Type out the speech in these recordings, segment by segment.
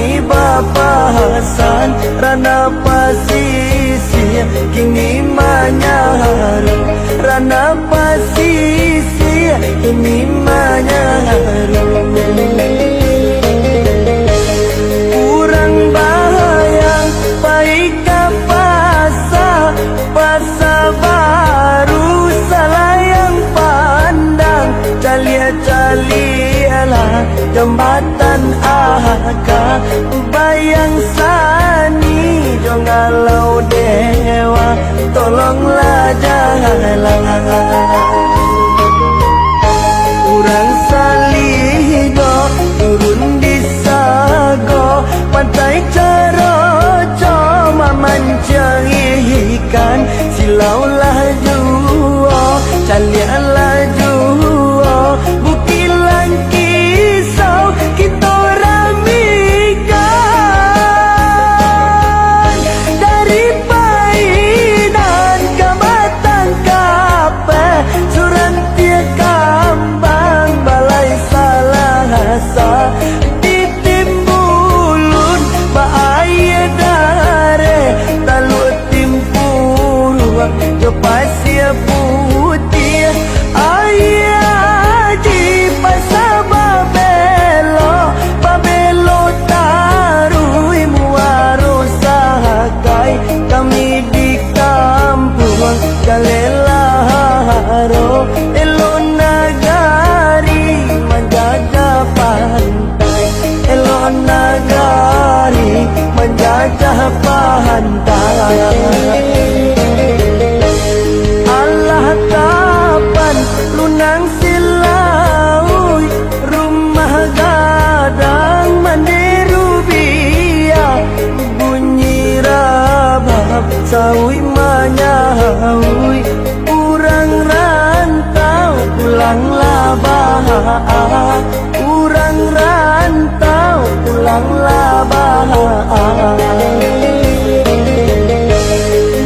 kami bapasan rana pasisi kini manyaru rana pasisi kini manyaru kurang bahayang paika pasa baru salah yang pandang calia-calialah jembatan aka bayang sani jongalau dewa tolonglah janganlah kurang saligo turun di sago pantai Caroco memancang ikan silaulah juo calialah juo bukilan kisau kita ramikan dari Paidan ke Batang Kape Surantia Kambang Balai Salahasa di Timbulun Baaya Dare Taluk Timpuruang Jo Pasir Putih Ayah di Pasar Babelo Tarui Muaro Sakai kami di kampung Galelaharo Elok Nagari menjaga pantai Elok Nagari menjaga pantai Allah kapan lunang silau rumah gadang mandiru biak bunyi rabab sawi manyawi urang rantau pulanglah bah urang rantau pulanglah bah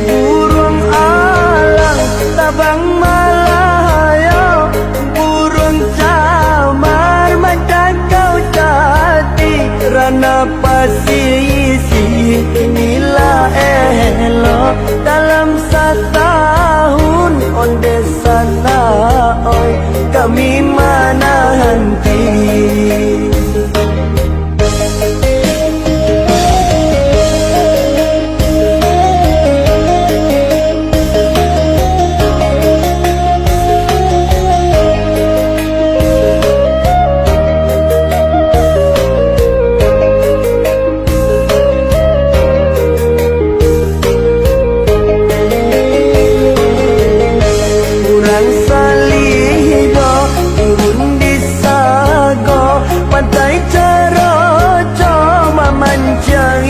burung alang tabang malayo burung camar menjangkau jati rana pasisi inilah elok dalam setahun onde sana oi kami mana henti pantai Caroco memancang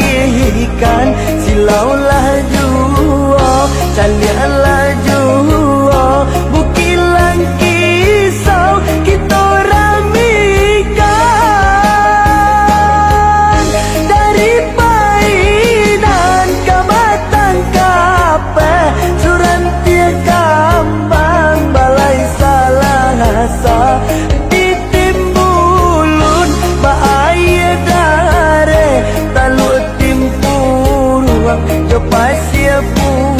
ikan silaulah juo calialah juo bukilan kisau kita ramikan dari Paidan ke Batang Kape Surantia Kambang Balai Salahasa Jo Pasir Putih